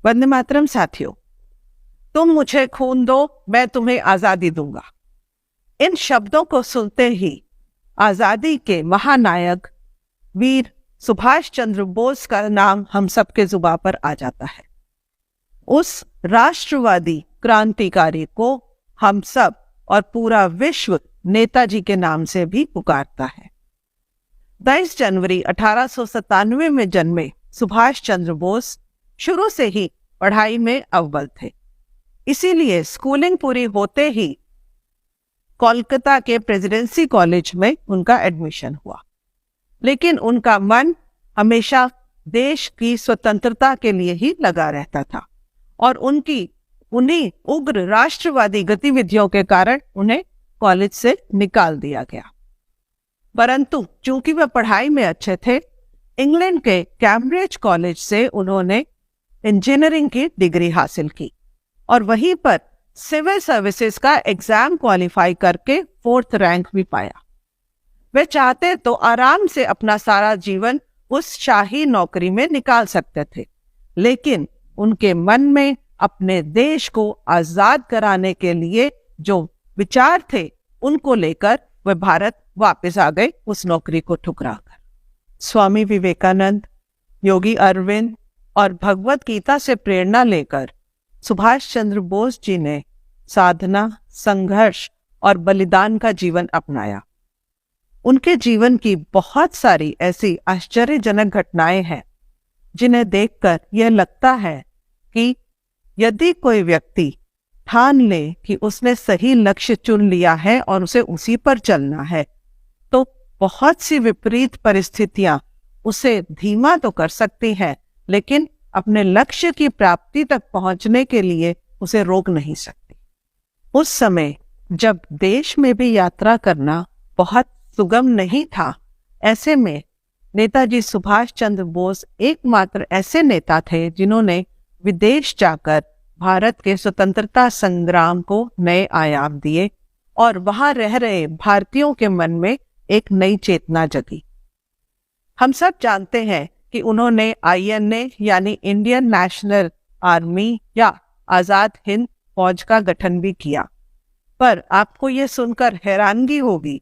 वंदे मातरम साथियों, तुम मुझे खून दो, मैं तुम्हें आजादी दूंगा। इन शब्दों को सुनते ही आजादी के महानायक वीर सुभाष चंद्र बोस का नाम हम सबके जुबान पर आ जाता है। उस राष्ट्रवादी क्रांतिकारी को हम सब और पूरा विश्व नेताजी के नाम से भी पुकारता है। 22 जनवरी 1897 में जन्मे सुभाष चंद्र बोस शुरू से ही पढ़ाई में अव्वल थे। इसीलिए स्कूलिंग पूरी होते ही कोलकाता के प्रेसिडेंसी कॉलेज में उनका एडमिशन हुआ। लेकिन उनका मन हमेशा देश की स्वतंत्रता के लिए ही लगा रहता था और उन्हीं उग्र राष्ट्रवादी गतिविधियों के कारण उन्हें कॉलेज से निकाल दिया गया। परंतु चूंकि वे पढ़ाई में अच्छे थे, इंग्लैंड के कैम्ब्रिज कॉलेज से उन्होंने इंजीनियरिंग की डिग्री हासिल की और वहीं पर सिविल सर्विसेज का एग्जाम क्वालिफाई करके 4th रैंक भी पाया। वे चाहते तो आराम से अपना सारा जीवन उस शाही नौकरी में निकाल सकते थे, लेकिन उनके मन में अपने देश को आजाद कराने के लिए जो विचार थे, उनको लेकर वे भारत वापस आ गए उस नौकरी को ठुकराकर। स्वामी विवेकानंद, योगी अरविंद और भगवत गीता से प्रेरणा लेकर सुभाष चंद्र बोस जी ने साधना, संघर्ष और बलिदान का जीवन अपनाया। उनके जीवन की बहुत सारी ऐसी आश्चर्यजनक घटनाएं हैं जिन्हें देखकर यह लगता है कि यदि कोई व्यक्ति ठान ले कि उसने सही लक्ष्य चुन लिया है और उसे उसी पर चलना है, तो बहुत सी विपरीत परिस्थितियां उसे धीमा तो कर सकती हैं, लेकिन अपने लक्ष्य की प्राप्ति तक पहुंचने के लिए उसे रोक नहीं सकती। उस समय जब देश में भी यात्रा करना बहुत सुगम नहीं था, ऐसे में नेताजी सुभाष चंद्र बोस एकमात्र ऐसे नेता थे जिन्होंने विदेश जाकर भारत के स्वतंत्रता संग्राम को नए आयाम दिए और वहां रह रहे भारतीयों के मन में एक नई चेतना जगी। हम सब जानते हैं कि उन्होंने INA यानी इंडियन नेशनल आर्मी या आजाद हिंद फौज का गठन भी किया। पर आपको ये सुनकर हैरानगी होगी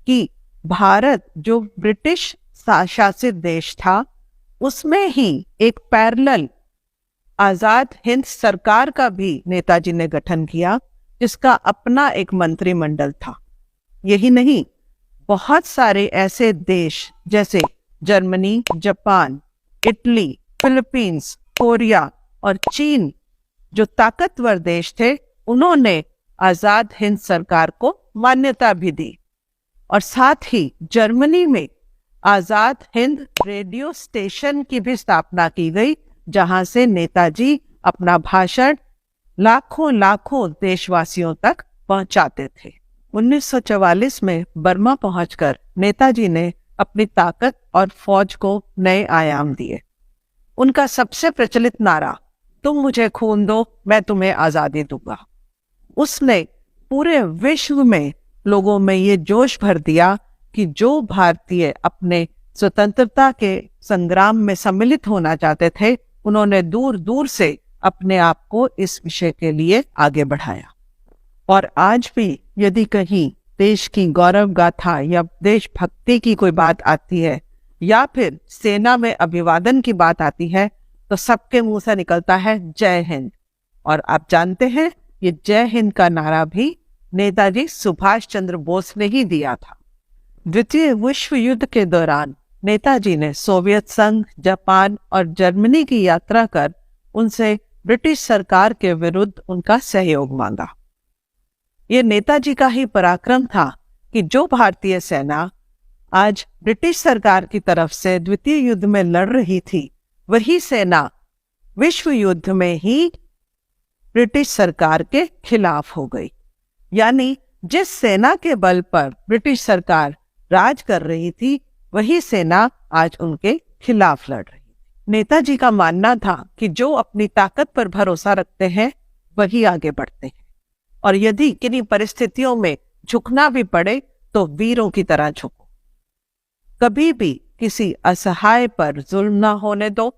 कि भारत जो ब्रिटिश शासित देश था, उसमें ही एक पैरेलल आजाद हिंद सरकार का भी नेताजी ने गठन किया, जिसका अपना एक मंत्रिमंडल था। यही नहीं, बहुत सारे ऐसे देश जैसे Germany, Japan, Italy, Philippines, Korea और चीन जो ताकतवर देश थे, उन्होंने आजाद हिंद सरकार को मान्यता भी दी। और साथ ही जर्मनी में आजाद हिंद रेडियो स्टेशन की भी स्थापना की गई, जहां से नेताजी अपना भाषण लाखों देशवासियों तक पहुंचाते थे। 1944 में बर्मा पहुंचकर नेताजी ने अपनी ताकत और फौज को नए आयाम दिए। उनका सबसे प्रचलित नारा, तुम मुझे खून दो, मैं तुम्हें आजादी दूंगा, उसने पूरे विश्व में लोगों में ये जोश भर दिया कि जो भारतीय अपने स्वतंत्रता के संग्राम में सम्मिलित होना चाहते थे, उन्होंने दूर दूर से अपने आप को इस विषय के लिए आगे बढ़ाया। और आज भी यदि कहीं देश की गौरव गाथा या देशभक्ति की कोई बात आती है या फिर सेना में अभिवादन की बात आती है, तो सबके मुंह से निकलता है जय हिंद। और आप जानते हैं, ये जय हिंद का नारा भी नेताजी सुभाष चंद्र बोस ने ही दिया था। द्वितीय विश्व युद्ध के दौरान नेताजी ने सोवियत संघ, जापान और जर्मनी की यात्रा कर उनसे ब्रिटिश सरकार के विरुद्ध उनका सहयोग मांगा। ये नेताजी का ही पराक्रम था कि जो भारतीय सेना आज ब्रिटिश सरकार की तरफ से द्वितीय युद्ध में लड़ रही थी, वही सेना विश्व युद्ध में ही ब्रिटिश सरकार के खिलाफ हो गई। यानी जिस सेना के बल पर ब्रिटिश सरकार राज कर रही थी, वही सेना आज उनके खिलाफ लड़ रही थी। नेताजी का मानना था कि जो अपनी ताकत पर भरोसा रखते हैं, वही आगे बढ़ते हैं, और यदि किन्हीं परिस्थितियों में झुकना भी पड़े तो वीरों की तरह झुको। कभी भी किसी असहाय पर जुल्म ना होने दो,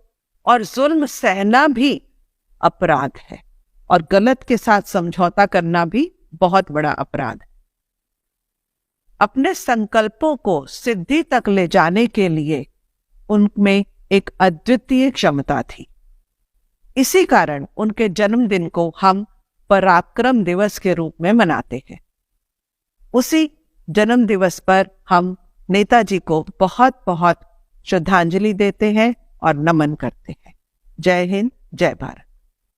और जुल्म सहना भी अपराध है और गलत के साथ समझौता करना भी बहुत बड़ा अपराध है। अपने संकल्पों को सिद्धि तक ले जाने के लिए उनमें एक अद्वितीय क्षमता थी। इसी कारण उनके जन्मदिन को हम पराक्रम दिवस के रूप में मनाते हैं। उसी जन्म दिवस पर हम नेताजी को बहुत बहुत श्रद्धांजलि देते हैं और नमन करते हैं। जय हिंद, जय भारत।